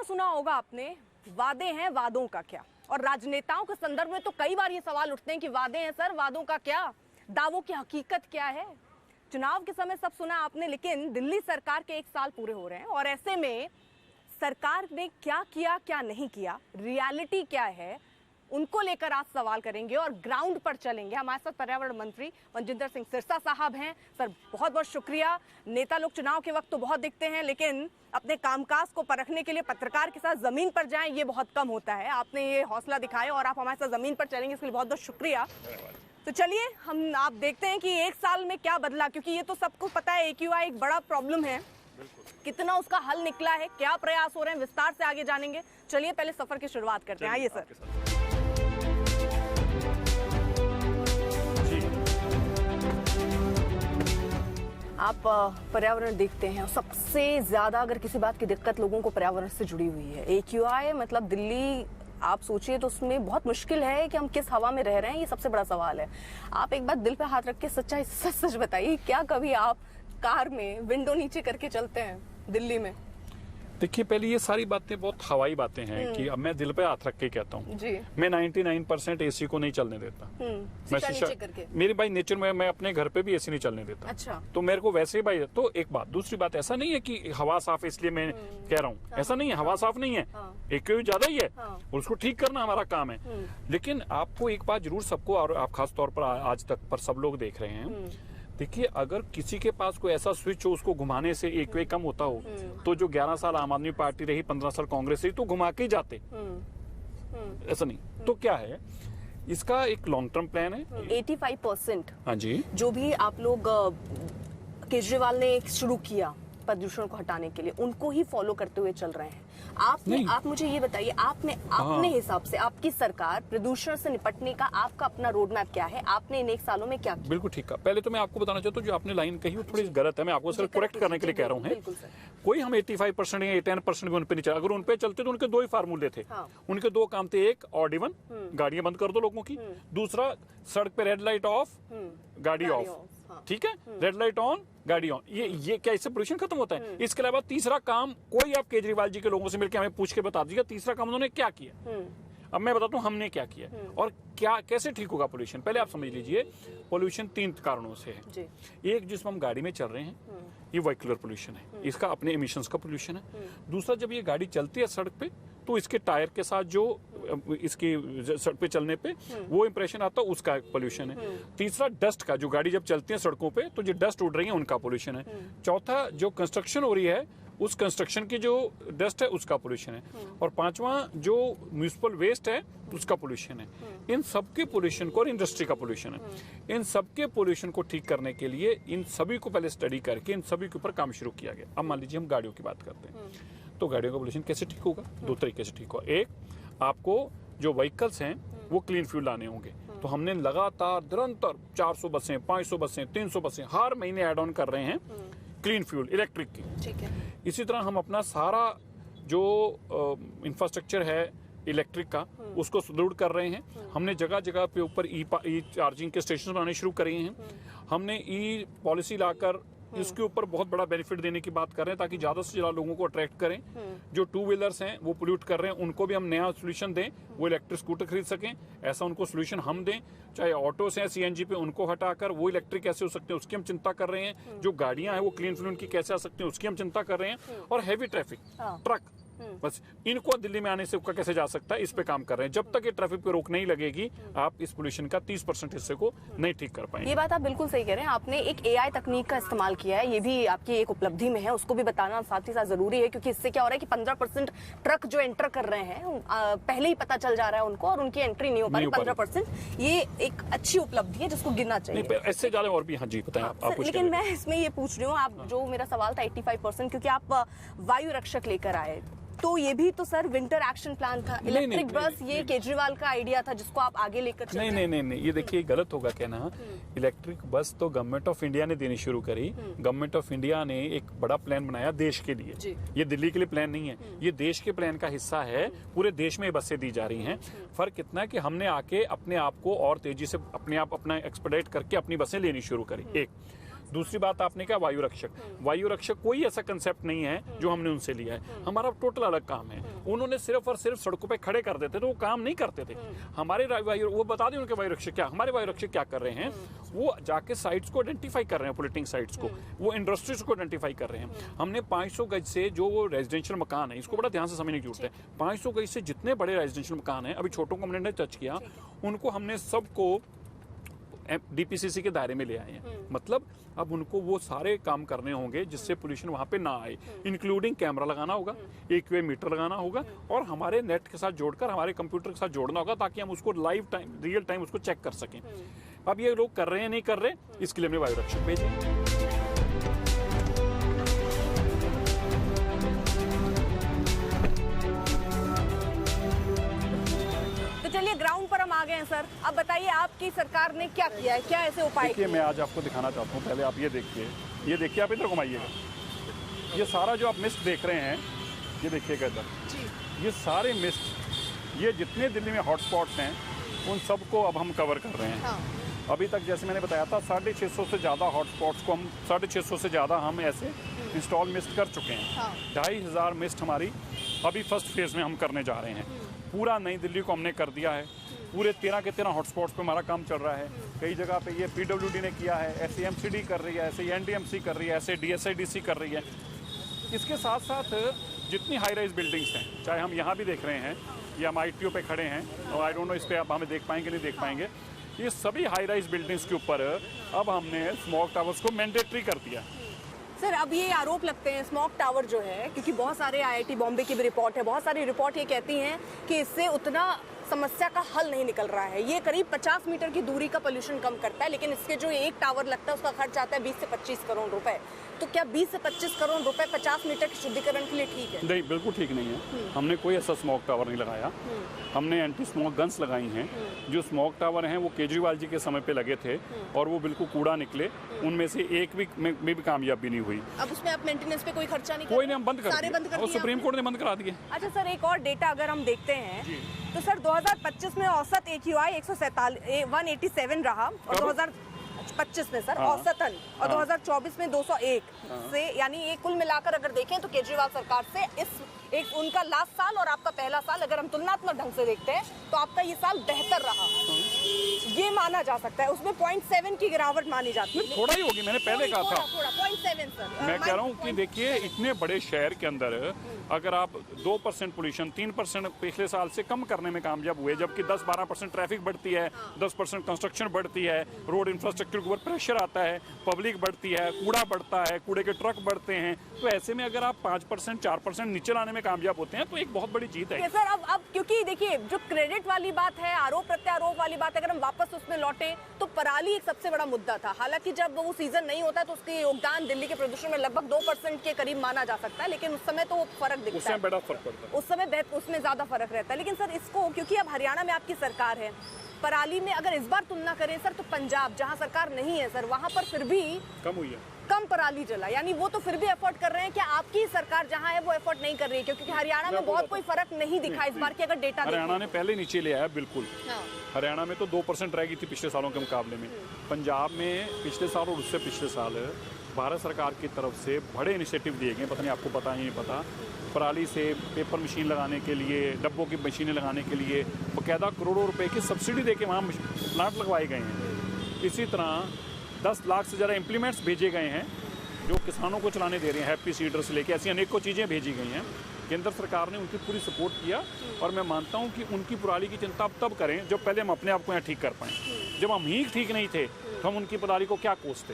सुना होगा आपने, वादे हैं वादों का क्या। और राजनेताओं के संदर्भ में तो कई बार ये सवाल उठते हैं कि वादे हैं सर, वादों का क्या, दावों की हकीकत क्या है। चुनाव के समय सब सुना आपने, लेकिन दिल्ली सरकार के 1 साल पूरे हो रहे हैं और ऐसे में सरकार ने क्या किया क्या नहीं किया, रियलिटी क्या है, उनको लेकर आज सवाल करेंगे और ग्राउंड पर चलेंगे। हमारे साथ पर्यावरण मंत्री मनजिंदर सिंह सिरसा साहब हैं। सर बहुत बहुत शुक्रिया। नेता लोग चुनाव के वक्त तो बहुत दिखते हैं, लेकिन अपने कामकाज को परखने के लिए पत्रकार के साथ जमीन पर जाएं ये बहुत कम होता है। आपने ये हौसला दिखाया और आप हमारे साथ जमीन पर चलेंगे, इसके लिए बहुत बहुत शुक्रिया। तो चलिए आप देखते हैं कि 1 साल में क्या बदला, क्योंकि ये तो सबको पता है AQI एक बड़ा प्रॉब्लम है, कितना उसका हल निकला है, क्या प्रयास हो रहे हैं, विस्तार से आगे जानेंगे। चलिए पहले सफर की शुरुआत करते हैं। आइए सर। आप पर्यावरण देखते हैं, सबसे ज्यादा अगर किसी बात की दिक्कत लोगों को पर्यावरण से जुड़ी हुई है। AQI मतलब दिल्ली आप सोचिए तो उसमें बहुत मुश्किल है कि हम किस हवा में रह रहे हैं, ये सबसे बड़ा सवाल है। आप एक बात दिल पे हाथ रख के सच्चाई सच सच बताइए, क्या कभी आप कार में विंडो नीचे करके चलते हैं दिल्ली में? देखिए, पहले ये सारी बातें बहुत हवाई बातें हैं कि अब मैं दिल पे हाथ रख के कहता हूँ, मैं 99% AC को नहीं चलने देता। मैं शीशा, मेरी भाई नेचर में मैं अपने घर पे भी AC नहीं चलने देता। अच्छा। तो मेरे को वैसे ही भाई, तो एक बात, दूसरी बात, ऐसा नहीं है कि हवा साफ इसलिए मैं कह रहा हूँ, ऐसा नहीं है, हवा साफ नहीं है, AQI ज्यादा ही है और उसको ठीक करना हमारा काम है। लेकिन आपको एक बात जरूर सबको, और आप खास तौर पर आज तक पर सब लोग देख रहे हैं, देखिए अगर किसी के पास कोई ऐसा स्विच हो उसको घुमाने से AQI कम होता हो, तो जो 11 साल आम आदमी पार्टी रही, 15 साल कांग्रेस रही, तो घुमा के ही जाते। ऐसा नहीं, तो क्या है इसका एक लॉन्ग टर्म प्लान है। 85% हाँ जी, जो भी आप लोग केजरीवाल ने शुरू किया प्रदूषण को हटाने के लिए, उनको ही फॉलो करते हुए चल रहे हैं। आप मुझे ये बताइए, आपने अपने हिसाब से, आपकी सरकार प्रदूषण से निपटने का आपका अपना रोड मैप क्या है, आपने इन 1 सालों में क्या किया? बिल्कुल ठीक है। पहले तो मैं आपको बताना चाहता हूँ, जो आपने लाइन कही वो थोड़ी गलत है, मैं आपको सिर्फ करेक्ट करने के लिए कह रहा हूँ। कोई हम 85% या 10% भी उन पे नहीं चला। अगर उन पे चलते तो उनके 2 ही फार्मूले थे। उनके 2 काम थे, एक ऑड इवन, गाड़ियां बंद कर दो लोगों की, दूसरा सड़क पे रेड लाइट ऑफ, गाड़ी ऑफ, ठीक है, रेड लाइट ऑन, गाड़ी ऑन। ये क्या इससे पोल्यूशन खत्म होता है? इसके अलावा तीसरा काम, कोई आप केजरीवाल जी के लोगों से मिलकर हमें पूछ के बता दीजिएगा तीसरा काम उन्होंने क्या किया। अब मैं बताता हूँ हमने क्या किया और क्या कैसे ठीक होगा पोल्यूशन। पहले आप समझ लीजिए, पोल्यूशन 3 कारणों से है। एक, जिसमें हम गाड़ी में चल रहे हैं, ये व्हीकलर पोल्यूशन है, इसका अपने एमिशंस का पोल्यूशन है। दूसरा, जब ये गाड़ी चलती है सड़क पे तो इसके टायर के साथ जो इसकी सड़क पे चलने पे वो इंप्रेशन आता है, उसका पोल्यूशन है। तीसरा, डस्ट का, जो गाड़ी जब चलती है सड़कों पे तो जो डस्ट उड़ रही है उनका पोल्यूशन है। चौथा, जो कंस्ट्रक्शन हो रही है उस कंस्ट्रक्शन की जो डस्ट है उसका पोल्यूशन है। और पांचवा, जो म्यूनिसिपल वेस्ट है उसका पोल्यूशन है। इन सबके पोल्यूशन को, और इंडस्ट्री का पोल्यूशन है, इन सबके पोल्यूशन को ठीक करने के लिए इन सभी को पहले स्टडी करके इन सभी के ऊपर काम शुरू किया गया। अब मान लीजिए हम गाड़ियों की बात करते हैं, तो गाड़ियों का पोल्यूशन कैसे ठीक होगा? 2 तरीके से ठीक होगा। एक, आपको जो व्हीकल्स हैं वो क्लीन फ्यूल लाने होंगे, तो हमने लगातार निरंतर 400 बसें, 500 बसें, 300 बसें हर महीने ऐड ऑन कर रहे हैं क्लीन फ्यूल, इलेक्ट्रिक की। ठीक है। इसी तरह हम अपना सारा जो इंफ्रास्ट्रक्चर है इलेक्ट्रिक का, उसको सुदृढ़ कर रहे हैं। हमने जगह जगह पे ऊपर ई चार्जिंग के स्टेशन बनाने शुरू करे हैं। हमने ई पॉलिसी लाकर इसके ऊपर बहुत बड़ा बेनिफिट देने की बात कर रहे हैं, ताकि ज्यादा से ज्यादा लोगों को अट्रैक्ट करें। जो 2 व्हीलर्स हैं वो पोल्यूट कर रहे हैं, उनको भी हम नया सोल्यूशन दें, वो इलेक्ट्रिक स्कूटर खरीद सकें, ऐसा उनको सोल्यूशन हम दें। चाहे ऑटोस हैं CNG पे, उनको हटाकर वो इलेक्ट्रिक कैसे हो सकते हैं उसकी हम चिंता कर रहे हैं। जो गाड़ियां हैं वो क्लीन फ्यूल की कैसे आ सकते हैं उसकी हम चिंता कर रहे हैं। और हैवी ट्रैफिक, ट्रक, बस इनको दिल्ली में आने से कैसे जा सकता है, इस पे काम कर रहे हैं। जब तक ये ट्रैफिक पे रोक नहीं लगेगी, आप इस पोल्यूशन का 30% हिस्से को नहीं ठीक कर पाएंगे। ये बात आप बिल्कुल सही कह रहे हैं। आपने एक AI तकनीक का इस्तेमाल किया है, ये भी आपकी एक उपलब्धि में है, उसको भी बताना साथ ही साथ जरूरी है, क्योंकि इससे क्या हो रहा है कि 15% ट्रक जो एंटर कर रहे हैं पहले ही पता चल जा रहा है उनको, और उनकी एंट्री नहीं हो पा रही 15%। ये एक अच्छी उपलब्धि है जिसको गिनना चाहिए। इससे ज्यादा और भी, हाँ जी बताएं। लेकिन मैं इसमें ये पूछ रही हूँ, आप जो मेरा सवाल था 85%, क्योंकि आप वायु रक्षक लेकर आए, तो ये भी तो सर विंटर एक्शन प्लान था। इलेक्ट्रिक बस ये केजरीवाल का आइडिया था जिसको आप आगे लेकर चल रहे हैं। नहीं, ये देखिए गलत होगा कहना। इलेक्ट्रिक बस तो गवर्नमेंट ऑफ इंडिया ने देनी शुरू करी। गवर्नमेंट ऑफ इंडिया ने एक बड़ा प्लान बनाया देश के लिए, ये दिल्ली के लिए प्लान नहीं है, ये देश के प्लान का हिस्सा है। पूरे देश में बसें दी जा रही हैं। फर्क इतना है कि हमने आके अपने आप को और तेजी से अपना एक्सपेडाइट करके अपनी बसें लेनी शुरू करी। एक दूसरी बात आपने कहा वायु रक्षक। वायु रक्षक कोई ऐसा कंसेप्ट नहीं है जो हमने उनसे लिया है, हमारा टोटल अलग काम है। उन्होंने सिर्फ और सिर्फ सड़कों पे खड़े कर देते थे, वो काम नहीं करते थे। हमारे वो बता दें उनके वायुरक्षक क्या, हमारे वायुरक्षक क्या कर रहे हैं, वो जाके साइट्स को आइडेंटिफाई कर रहे हैं, पोलिटिंग साइट्स को, वो इंडस्ट्रीज को आइडेंटिफाई कर रहे हैं। हमने 500 गज से जो वो रेजिडेंशियल मकान है, इसको बड़ा ध्यान से समझने की जरूरत है, 500 गज से जितने बड़े रेजिडेंशियल मकान हैं, अभी छोटों को हमने टच किया, उनको हमने सबको डीपीसीसी के दायरे में ले आए हैं। मतलब अब उनको वो सारे काम करने होंगे जिससे पोल्यूशन वहां पे ना आए, इंक्लूडिंग कैमरा लगाना होगा, एक्यूए मीटर लगाना होगा, और हमारे नेट के साथ जोड़कर हमारे कंप्यूटर के साथ जोड़ना होगा, ताकि हम उसको लाइव टाइम, रियल टाइम उसको चेक कर सकें। अब ये लोग कर रहे हैं नहीं कर रहे, इसके लिए हमने वायुरक्षक भेजे। चलिए ग्राउंड पर हम आ गए हैं सर, अब बताइए आपकी सरकार ने क्या किया है, क्या ऐसे उपाय किए? मैं आज आपको दिखाना चाहता हूँ, पहले आप ये देखिए, आप इधर घुमाइएगा। ये सारा जो आप मिस्ट देख रहे हैं, ये देखिएगा इधर, ये सारे मिस्ट, ये जितने दिल्ली में हॉटस्पॉट्स हैं, उन सबको अब हम कवर कर रहे हैं। हाँ। अभी तक जैसे मैंने बताया था 650 से ज़्यादा हॉटस्पॉट्स को हम 650 से ज़्यादा हम ऐसे इंस्टॉल मिस्ट कर चुके हैं। हाँ। 2500 मिस्ट हमारी अभी फर्स्ट फेज में हम करने जा रहे हैं। पूरा नई दिल्ली को हमने कर दिया है, पूरे 13 के 13 हॉटस्पॉट्स पे हमारा काम चल रहा है। कई जगह पे ये पीडब्ल्यूडी ने किया है, ऐसे एमसीडी कर रही है, ऐसे एनडीएमसी कर रही है, ऐसे डीएसआईडीसी कर रही है। इसके साथ साथ जितनी हाई राइज बिल्डिंग्स हैं, चाहे हम यहाँ भी देख रहे हैं, या हम ITO पे खड़े हैं, और आई डोंट नो इस पर आप हमें देख पाएंगे नहीं देख पाएंगे, ये सभी हाई राइज बिल्डिंग्स के ऊपर अब हमने स्मोक टावर्स को मैंडेटरी कर दिया। सर अब ये आरोप लगते हैं स्मोक टावर जो है, क्योंकि बहुत सारे IIT बॉम्बे की भी रिपोर्ट है, बहुत सारी रिपोर्ट ये कहती हैं कि इससे उतना समस्या का हल नहीं निकल रहा है। ये करीब 50 मीटर की दूरी का पोल्यूशन कम करता है, लेकिन इसके जो एक टावर लगता है उसका खर्च आता है 20 से 25 करोड़ रुपए। तो क्या 20 से 25 करोड़ रुपए 50 मीटर के शुद्धिकरण के लिए ठीक है? नहीं, बिल्कुल ठीक नहीं है। हमने कोई ऐसा स्मोक टावर नहीं लगाया, हमने एंटी स्मोक गन्स लगाई हैं। जो स्मोक टावर हैं वो केजरीवाल जी के समय पे लगे थे, और वो बिल्कुल कूड़ा निकले, उनमें से एक भी में भी कामयाबी नहीं हुई। अब उसमें आप मेंटेनेंस पे कोई खर्चा नहीं, कोई नहीं, हम बंद कर दिए, और सुप्रीम कोर्ट ने बंद करा दिए। अच्छा सर, एक और डेटा अगर हम देखते हैं तो सर 2025 में औसत AQI 187 रहा, और 2025 में सर औसतन, और 2024 में 201 से, यानी ये कुल मिलाकर अगर देखें तो केजरीवाल सरकार से इस एक उनका लास्ट साल और आपका पहला साल अगर हम तुलनात्मक ढंग से देखते हैं तो आपका ये साल बेहतर रहा, ये माना जा सकता है। उसमें 0.7 की गिरावट मानी जाती है। थोड़ा ही होगी, मैंने पहले कहा था थोड़ा 0.7 सर। मैं कह रहा हूँ कि देखिए इतने बड़े शहर के अंदर अगर आप 2% पोल्यूशन 3% पिछले साल से कम करने में कामयाब हुए, जबकि 10-12% ट्रैफिक बढ़ती है, 10% कंस्ट्रक्शन बढ़ती है, रोड इंफ्रास्ट्रक्चर के ऊपर प्रेशर आता है, पब्लिक बढ़ती है, कूड़ा बढ़ता है, कूड़े के ट्रक बढ़ते हैं, तो ऐसे में अगर आप 5% 4% नीचे लाने में कामयाब होते हैं तो एक बहुत बड़ी जीत है। सर अब क्योंकि देखिए जो क्रेडिट वाली बात है, आरोप प्रत्यारोप वाली बात है, अगर हम वापस उसमें लौटे तो पराली एक सबसे बड़ा मुद्दा था। हालांकि जब वो सीजन नहीं होता तो उसके योगदान दिल्ली के प्रदूषण में लगभग 2% के करीब माना जा सकता है, लेकिन उस समय तो वो फर्क दिखता है, उसमें बड़ा फर्क पड़ता है, उस समय उसमें ज्यादा फर्क रहता है। लेकिन सर इसको, क्योंकि अब हरियाणा में आपकी सरकार है, पराली में अगर इस बार तुलना करें सर तो पंजाब जहां सरकार नहीं है सर, वहां पर फिर भी कम हुई है, कम पराली जला, यानी वो तो फिर भी एफर्ट कर रहे हैं। क्या आपकी सरकार जहां है वो एफर्ट नहीं कर रही है? क्योंकि हरियाणा में बहुत कोई फर्क नहीं दिखा इस बार की अगर डेटा हरियाणा ने पहले नीचे ले आया बिल्कुल। हरियाणा में तो 2% रह गई थी पिछले सालों के मुकाबले में। पंजाब में पिछले साल और उससे पिछले साल भारत सरकार की तरफ से बड़े इनिशिएटिव दिए गए, पता नहीं आपको पता ही नहीं पता, पराली से पेपर मशीन लगाने के लिए, डब्बों की मशीनें लगाने के लिए बाकायदा करोड़ों रुपए की सब्सिडी देके वहाँ प्लांट लगवाए गए हैं। इसी तरह 10 लाख से ज़्यादा इम्प्लीमेंट्स भेजे गए हैं जो किसानों को चलाने दे रहे हैं, हैप्पी सीडर से लेके ऐसी अनेकों चीज़ें भेजी गई हैं। केंद्र सरकार ने उनकी पूरी सपोर्ट किया, और मैं मानता हूं कि उनकी पराली की चिंता तब करें जब पहले हम अपने आप को यहाँ ठीक कर पाएँ। जब हम ही ठीक नहीं थे तो हम उनकी पराली को क्या कोसते?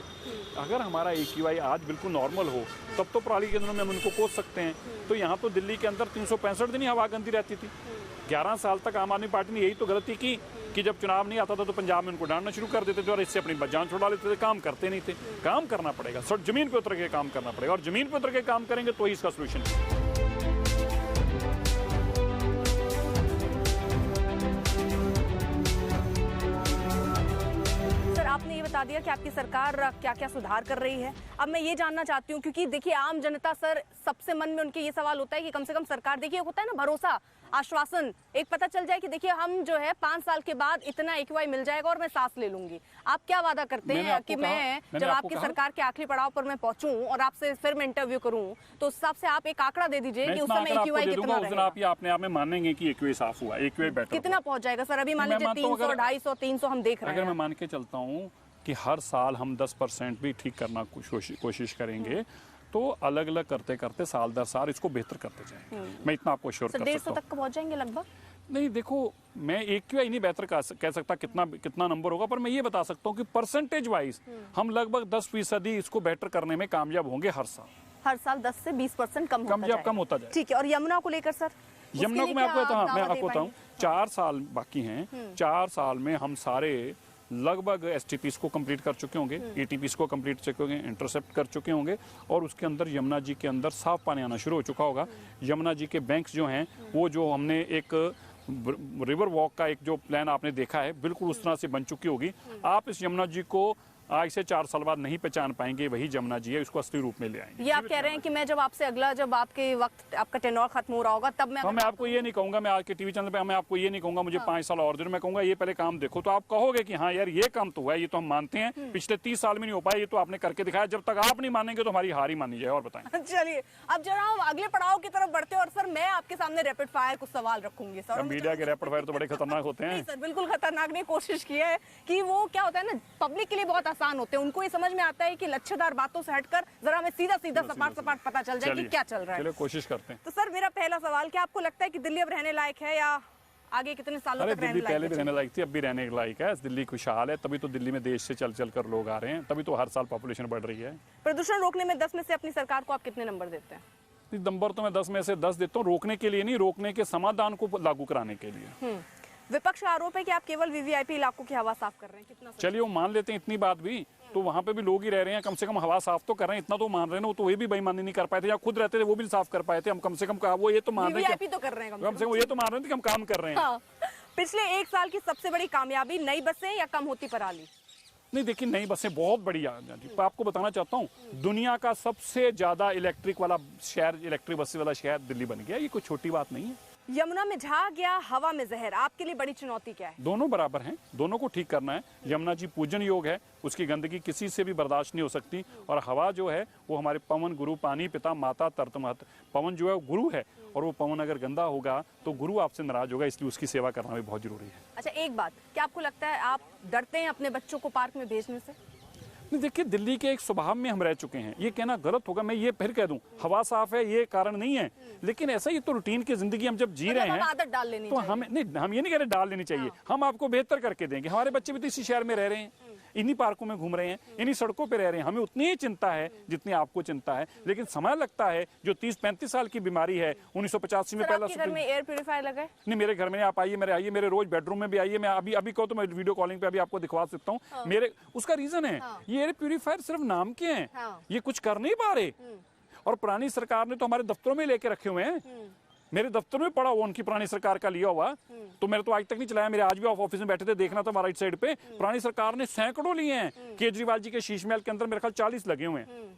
अगर हमारा AQI आज बिल्कुल नॉर्मल हो तब तो पराली केंद्रों में हम उनको कोस सकते हैं। तो यहाँ तो दिल्ली के अंदर 365 दिन ही हवा गंदी रहती थी। 11 साल तक आम आदमी पार्टी ने यही तो गलती की कि जब चुनाव नहीं आता था तो पंजाब में उनको डांटना शुरू कर देते थे और इससे अपनी जान छुड़ा लेते थे। काम करते नहीं थे। काम करना पड़ेगा, सर जमीन पे उतर के काम करना पड़ेगा, और जमीन पे उतर के काम करेंगे तो ही इसका सोल्यूशन है। आपने ये बता बता दिया कि आपकी सरकार क्या क्या सुधार कर रही है। अब मैं ये जानना चाहती हूँ, क्योंकि देखिए आम जनता सर सबसे मन में उनके ये सवाल होता है कि कम से कम सरकार, देखिए होता है ना भरोसा, आश्वासन, एक पता चल जाए कि देखिए हम जो है 5 साल के बाद इतना एक्यूआई मिल जाएगा और मैं सांस ले लूंगी। आप क्या वादा करते हैं कि मैं जब आपकी सरकार के आखिरी पड़ाव पर मैं पहुंचूं और आपसे फिर मैं इंटरव्यू करूं तो उस हिसाब से आप एक आंकड़ा दे दीजिए कि उस समय एक्यूआई कितना रहेगा? आप ये अपने आप में मानेंगे कि एक्यूआई साफ हुआ, एक्यूआई बेटर कितना पहुंच जाएगा सर? अभी मान लीजिए 300, 250, 300 हम देख रहे हैं। अगर मैं मान के चलता हूँ कि हर साल हम 10% भी ठीक करना कोशिश करेंगे तो अलग अलग करते करते साल दर साल इसको बेहतर करते जाएंगे। मैं इतना आपको श्योर कर सकता हूँ। 150 तक पहुंच जाएंगे लगभग? नहीं, देखो मैं एक्यूआई नहीं बेहतर कह सकता कितना नंबर होगा, पर मैं ये बता सकता हूँ कि परसेंटेज वाइज हम लगभग 10% इसको बेटर करने में कामयाब होंगे हर साल। हर साल 10 से 20% कम होता जाए। ठीक है। और यमुना को लेकर सर? यमुना को मैं आपको बताऊँ 4 साल बाकी हैं। 4 साल में हम सारे लगभग एसटीपीस को कंप्लीट कर चुके होंगे, एटीपीस को कंप्लीट कर चुके होंगे, इंटरसेप्ट कर चुके होंगे और उसके अंदर यमुना जी के अंदर साफ पानी आना शुरू हो चुका होगा। यमुना जी के बैंक्स जो हैं वो जो हमने एक रिवर वॉक का एक जो प्लान आपने देखा है बिल्कुल उस तरह से बन चुकी होगी। आप इस यमुना जी को आज से 4 साल बाद नहीं पहचान पाएंगे, वही यमुना जी है, इसको असली रूप में ले आएंगे। ये आप कह रहे हैं कि मैं जब आपसे अगला, जब आपके वक्त आपका टेन्योर खत्म हो रहा होगा तब मैं आपको ये नहीं कहूंगा, मैं आज के टीवी चैनल पे मैं आपको ये नहीं कहूंगा मुझे 5 साल और दे, मैं कहूंगा ये पहले काम देखो, तो आप कहोगे कि हाँ यार ये काम तो हुआ है, ये तो हम मानते हैं, पिछले 30 साल में नहीं हो पाया, ये तो आपने करके दिखाया। जब तक आप नहीं मानेंगे तो हमारी हार ही मानी जाए। और बताएं। चलिए अब जरा हम अगले पड़ाव की तरफ बढ़ते हैं और सर मैं आपके सामने रैपिड फायर कुछ सवाल रखूंगी सर। मीडिया के रैपिड फायर तो बड़े खतरनाक होते हैं। सर बिल्कुल खतरनाक नहीं, कोशिश की है कि वो क्या होता है ना, पब्लिक के लिए बहुत आसान होते हैं, उनको समझ में आता है कि लच्छेदार बातों से हटकर जरा हमें सीधा सपाट पता चल जाए कि क्या चल रहा है। चलिए कोशिश करते हैं। तो सर मेरा पहला सवाल, क्या आपको लगता है कि दिल्ली अब रहने लायक है या आगे कितने सालों तक रहने लायक है? पहले भी रहने लायक थी, अब भी रहने लायक है। दिल्ली खुशहाल है, तभी तो दिल्ली में देश से चल कर लोग आ रहे हैं, तभी तो हर साल पॉपुलेशन बढ़ रही है। प्रदूषण रोकने में 10 में से अपनी सरकार को आप कितने नंबर देते हैं? नंबर तो मैं 10 में से 10 देता हूँ, रोकने के लिए नहीं, रोकने के समाधान को लागू कराने के लिए। विपक्ष का आरोप है कि आप केवल वीवीआईपी इलाकों की हवा साफ कर रहे हैं, कितना? चलिए वो मान लेते हैं इतनी बात भी, तो वहाँ पे भी लोग ही रह रहे हैं, कम से कम हवा साफ तो कर रहे हैं, इतना तो मान रहे हैं। वो तो ये भी बेईमानी नहीं कर पाए थे, या खुद रहते थे वो भी साफ कर पाए थे। हम कम से कम वो ये तो मान रहे हैं, तो कर रहे हैं कम से कम ये तो मान रहे थे कि हम काम कर रहे हैं। पिछले 1 साल की सबसे बड़ी कामयाबी नई बसें या कम होती पराली? नहीं, देखिए नई बसें बहुत बड़ी आपको बताना चाहता हूँ, दुनिया का सबसे ज्यादा इलेक्ट्रिक वाला शहर, इलेक्ट्रिक बसें वाला शहर दिल्ली बन गया। ये कोई छोटी बात नहीं है। यमुना में झाग या हवा में जहर, आपके लिए बड़ी चुनौती क्या है? दोनों बराबर हैं, दोनों को ठीक करना है। यमुना जी पूजन योग है, उसकी गंदगी किसी से भी बर्दाश्त नहीं हो सकती। और हवा जो है वो हमारे पवन गुरु, पानी पिता माता तरत महत। पवन जो है वो गुरु है, और वो पवन अगर गंदा होगा तो गुरु आपसे नाराज होगा, इसलिए उसकी सेवा करना भी बहुत जरूरी है। अच्छा एक बात, क्या आपको लगता है आप डरते हैं अपने बच्चों को पार्क में भेजने से? नहीं, देखिए दिल्ली के एक स्वभाव में हम रह चुके हैं, ये कहना गलत होगा। मैं ये फिर कह दूं हवा साफ है ये कारण नहीं है, लेकिन ऐसा ही तो रूटीन की जिंदगी हम जब जी रहे हैं आदत डाल लेनी तो हमें नहीं, हम ये नहीं कह रहे डाल लेनी चाहिए। हम आपको बेहतर करके देंगे। हमारे बच्चे भी तो इसी शहर में रह रहे हैं, इन्हीं पार्कों में घूम रहे हैं, इन्हीं सड़कों पे रह रहे हैं। हमें उतनी ही चिंता है जितनी आपको चिंता है, लेकिन समय लगता है। जो 30-35 साल की बीमारी है, 1985 में पहला। घर में एयर प्यूरिफायर लगा है? नहीं, मेरे घर में आप आइए, मेरे रोज बेडरूम में भी आइए। मैं अभी कहो तो मैं वीडियो कॉलिंग पे अभी आपको दिखवा सकता हूँ। मेरे उसका रीजन है, ये एयर प्यूरिफायर सिर्फ नाम के हैं, ये कुछ कर नहीं पा रहे। और पुरानी सरकार ने तो हमारे दफ्तरों में लेके रखे हुए हैं, मेरे दफ्तर में पड़ा हुआ उनकी पुरानी सरकार का लिया हुआ। तो मेरे तो आज तक नहीं चलाया, मेरे आज भी ऑफिस में बैठे थे, देखना था राइट साइड पे। पुरानी सरकार ने सैकड़ों लिए हैं। केजरीवाल जी के शीश महल के अंदर मेरे ख्याल 40 लगे हुए हैं।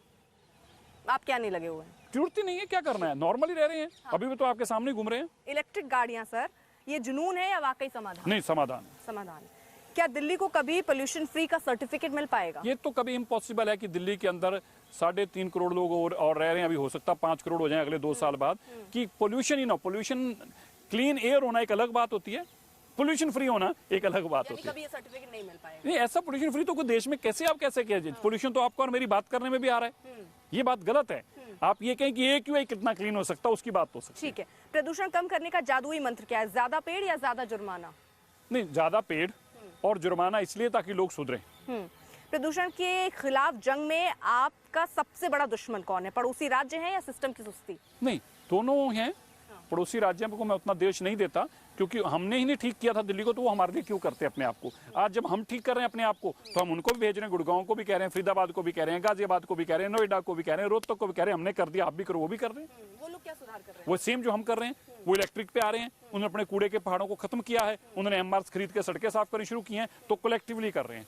आप क्या नहीं लगे हुए हैं? जरूरत ही नहीं है, क्या करना है, नॉर्मली रह रहे हैं। अभी भी तो आपके सामने घूम रहे हैं। इलेक्ट्रिक गाड़ियां सर, ये जुनून है या वाकई समाधान? नहीं, समाधान। क्या दिल्ली को कभी पोल्यूशन फ्री का सर्टिफिकेट मिल पाएगा? ये तो कभी इम्पॉसिबल है कि दिल्ली के अंदर 3.5 करोड़ लोग और रह रहे हैं, अभी हो सकता है 5 करोड़ हो जाए अगले 2 साल बाद, कि पोल्यूशन ही ना, पोल्यूशन क्लीन एयर होना एक अलग बात होती है, पोल्यूशन फ्री होना एक अलग बात होती है। कभी ये सर्टिफिकेट नहीं मिल पाएगा? नहीं, ऐसा पोल्यूशन फ्री तो कोई देश में कैसे किया जाए? पोल्यूशन तो आपको और मेरी बात करने में भी आ रहा है, ये बात गलत है। आप ये कहें कि एक्यूआई कितना क्लीन हो सकता है, उसकी बात हो सकती है। ठीक है, प्रदूषण कम करने का जादुई मंत्र क्या है? ज्यादा पेड़ या ज्यादा जुर्माना? नहीं, ज्यादा पेड़ और जुर्माना इसलिए ताकि लोग सुधरे। प्रदूषण के खिलाफ जंग में आपका सबसे बड़ा दुश्मन कौन है? पड़ोसी राज्य है या सिस्टम की सुस्ती? नहीं, दोनों हैं। पड़ोसी राज्यों को मैं उतना देश नहीं देता, क्योंकि हमने ही नहीं ठीक किया था दिल्ली को, तो वो हमारे लिए क्यों करते हैं अपने आप को। आज जब हम ठीक कर रहे हैं अपने आप को, तो हम उनको भी भेज रहे हैं, गुड़गांव को भी कह रहे हैं, फरीदाबाद को भी कह रहे हैं, गाजियाबाद को भी कह रहे हैं, नोएडा को भी कह रहे हैं, रोहतक को भी कह रहे हैं। हमने कर दिया, आप भी करो, वो भी कर रहे हैं। वो लोग क्या सुधार कर रहे हैं? वो सेम जो हम कर रहे हैं, वो इलेक्ट्रिक पे आ रहे हैं। उन्होंने अपने कूड़े के पहाड़ों को खत्म किया है, उन्होंने एमआरएस खरीद के सड़कें साफ करनी शुरू की हैं, तो कलेक्टिवली कर रहे हैं।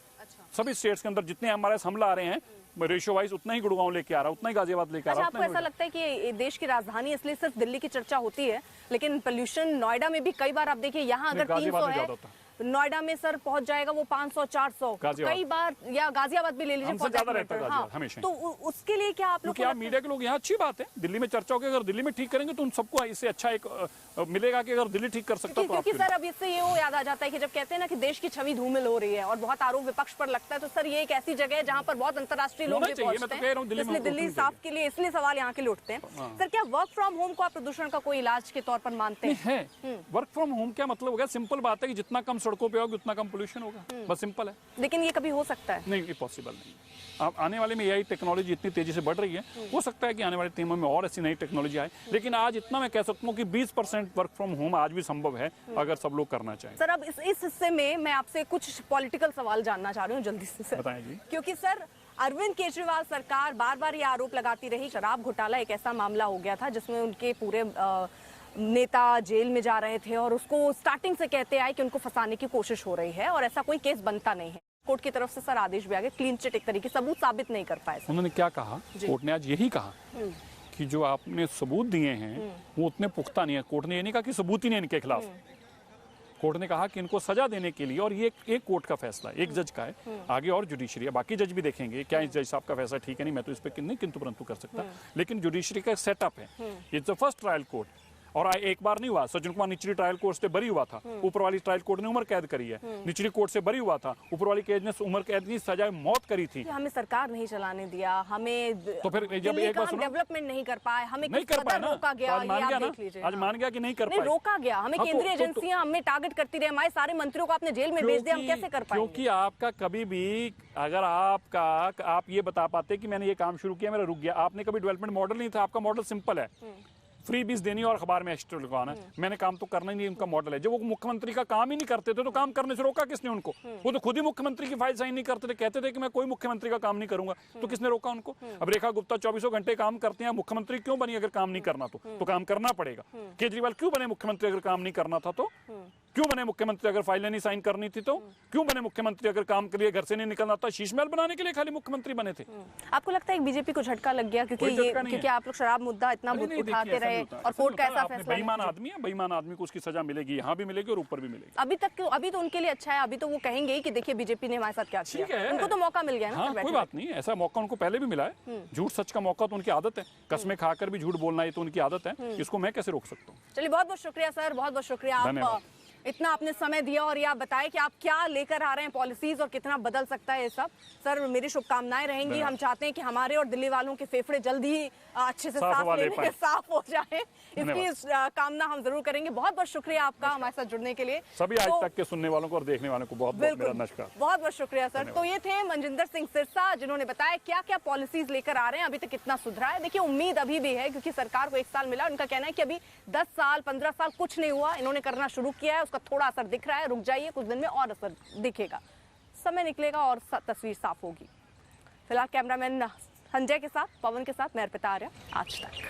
सभी स्टेट्स के अंदर जितने एमआरएस हमला आ रहे हैं, रेशियो वाइज उतना ही गुड़गांव लेके आ रहा है, उतना ही गाजियाबाद लेके आ रहा है। आपको ऐसा लगता है कि देश की राजधानी इसलिए सिर्फ दिल्ली की चर्चा होती है, लेकिन पोल्यूशन नोएडा में भी कई बार आप देखिए, यहाँ अगर 300 है, नोएडा में सर पहुंच जाएगा वो 500 400 कई बार, या गाजियाबाद भी ले लीजिए, ज्यादा रहता है गाजियाबाद हमेशा। तो उसके लिए क्या आप लोग, क्या मीडिया के लोग यहाँ अच्छी बात है, दिल्ली में चर्चा होगी, अगर दिल्ली में ठीक करेंगे तो उन सबको इससे अच्छा एक मिलेगा कि अगर दिल्ली ठीक कर सकता है। क्योंकि सर अब इससे ये याद आ जाता है कि जब कहते हैं ना कि देश की छवि धूमिल हो रही है और बहुत आरोप विपक्ष पर लगता है, तो सर ये एक ऐसी जगह है जहाँ पर बहुत अंतर्राष्ट्रीय लोग पहुंचते हैं, इसलिए दिल्ली साफ के लिए, इसलिए सवाल यहाँ के लिए उठते हैं। सर क्या वर्क फ्रॉम होम को आप प्रदूषण का कोई इलाज के तौर पर मानते हैं? वर्क फ्रॉम होम क्या मतलब हो गया? सिंपल बात है कि जितना कम सड़कों पे होगा उतना कम पोल्यूशन होगा, बस सिंपल है। लेकिन ये कभी हो सकता है? नहीं, ये पॉसिबल नहीं। अब आने वाले में एआई टेक्नोलॉजी इतनी तेजी से बढ़ रही है, हो सकता है कि आने वाले टाइम में और ऐसी नई टेक्नोलॉजी आए, लेकिन आज इतना मैं कह सकता हूँ कि 20% वर्क फ्रॉम होम आज भी संभव है अगर सब लोग करना चाहें। सर अब इस हिस्से में मैं आपसे कुछ पॉलिटिकल सवाल जानना चाह रही हूँ जल्दी से सर। बताएं जी। क्योंकि सर अरविंद केजरीवाल सरकार बार बार ये आरोप लगाती रही, शराब घोटाला एक ऐसा मामला हो गया था जिसमें उनके पूरे नेता जेल में जा रहे थे और उसको स्टार्टिंग से कहते आए कि उनको फंसाने की कोशिश हो रही है और ऐसा कोई केस बनता नहीं है। कोर्ट की तरफ से सर आदेश भी आ गए, क्लीन चिट एक तरीके सबूत साबित नहीं कर पाए। उन्होंने क्या कहा? कोर्ट ने आज यही कहा कि जो आपने सबूत दिए हैं वो उतने पुख्ता नहीं है। कोर्ट ने ये नहीं कहा कि सबूत ही नहीं इनके खिलाफ। कोर्ट ने कहा कि इनको सजा देने के लिए, और ये एक कोर्ट का फैसला है, एक जज का है, आगे और जुडिशरी है, बाकी जज भी देखेंगे क्या इस जज साहब का फैसला ठीक है नहीं, मैं तो इस पर नहीं किंतु परंतु कर सकता, लेकिन जुडिशरी का सेटअप है। It's the first trial court, और एक बार नहीं हुआ। सज्जन कुमार निचली ट्रायल कोर्ट से बरी हुआ था, ऊपर वाली ट्रायल कोर्ट ने उम्र कैद करी है। निचली कोर्ट से बरी हुआ था, ऊपर वाली केज ने उम्र कैद की सजाए मौत करी थी। हमें सरकार नहीं चलाने दिया, हमें तो फिर जब एक बार डेवलपमेंट नहीं कर पाए, हमें नहीं कर पाया ना, रोका गया, आज मान गया कि नहीं कर पाए, रोका गया, हमें केंद्रीय एजेंसियां हमें टारगेट करती रही, हमारे सारे मंत्रियों को आपने जेल में भेज दिया, हम कैसे कर पाएंगे? क्योंकि आपका कभी भी अगर आप ये बता पाते कि मैंने ये काम शुरू किया, मेरा रुक गया, आपने कभी डेवलपमेंट मॉडल नहीं था। आपका मॉडल सिंपल है, फ्री बीज देनी और अखबार में एक्स्ट्रा लगवाना। मैंने काम तो करना ही नहीं, उनका मॉडल है। जब वो मुख्यमंत्री का काम ही नहीं करते थे तो काम करने से रोका किसने उनको? वो तो खुद ही मुख्यमंत्री की फाइल साइन नहीं करते थे, कहते थे कि मैं कोई मुख्यमंत्री का काम नहीं करूंगा, तो किसने रोका उनको? अब रेखा गुप्ता 24 घंटे काम करते हैं, मुख्यमंत्री क्यों बनी? अगर काम नहीं करना तो काम करना पड़ेगा। केजरीवाल क्यों बने मुख्यमंत्री? अगर काम नहीं करना था तो क्यों बने मुख्यमंत्री? अगर फाइलें नहीं साइन करनी थी तो क्यों बने मुख्यमंत्री? अगर काम के लिए घर से नहीं निकलना था, शीश महल बनाने के लिए खाली मुख्यमंत्री बने थे। आपको लगता है बीजेपी को झटका लग गया क्योंकि आप लोग शराब मुद्दा इतना उठाते रहे और कोर्ट का ऐसा फैसला? बेईमान आदमी है, बेईमान आदमी को उसकी सजा मिलेगी, यहाँ भी मिलेगी और ऊपर भी मिलेगी। अभी तो उनके लिए अच्छा है, अभी तो वो कहेंगे ही कि देखिए बीजेपी ने हमारे साथ क्या किया, उनको तो मौका मिल गया ना। कोई बात नहीं, ऐसा मौका उनको पहले भी मिला है। झूठ सच का मौका तो उनकी आदत है, कसमें खाकर भी झूठ बोलना, ये तो उनकी आदत है, इसको मैं कैसे रोक सकता हूँ? चलिए बहुत बहुत शुक्रिया सर, बहुत बहुत शुक्रिया, आप इतना आपने समय दिया और ये आप बताएं कि आप क्या लेकर आ रहे हैं पॉलिसीज और कितना बदल सकता है ये सब। सर मेरी शुभकामनाएं रहेंगी, हम चाहते हैं कि हमारे और दिल्ली वालों के फेफड़े जल्द ही अच्छे से साफ हो जाए, इसकी कामना हम जरूर करेंगे। बहुत बहुत शुक्रिया आपका हमारे साथ जुड़ने के लिए। सभी आज तक के सुनने वालों को और देखने वालों को बहुत बहुत नमस्कार, बहुत बहुत शुक्रिया सर। तो ये थे मनजिंदर सिंह सिरसा, जिन्होंने बताया क्या क्या पॉलिसीज लेकर आ रहे हैं, अभी तक कितना सुधरा है। देखिए उम्मीद अभी भी है क्योंकि सरकार को 1 साल मिला, उनका कहना है कि अभी 10 साल 15 साल कुछ नहीं हुआ, इन्होंने करना शुरू किया है, उसका थोड़ा असर दिख रहा है। रुक जाइए, कुछ दिन में और असर दिखेगा, समय निकलेगा और तस्वीर साफ होगी। फिलहाल कैमरामैन संजय के साथ, पवन के साथ मैं अर्पिता आर्या, आज तक।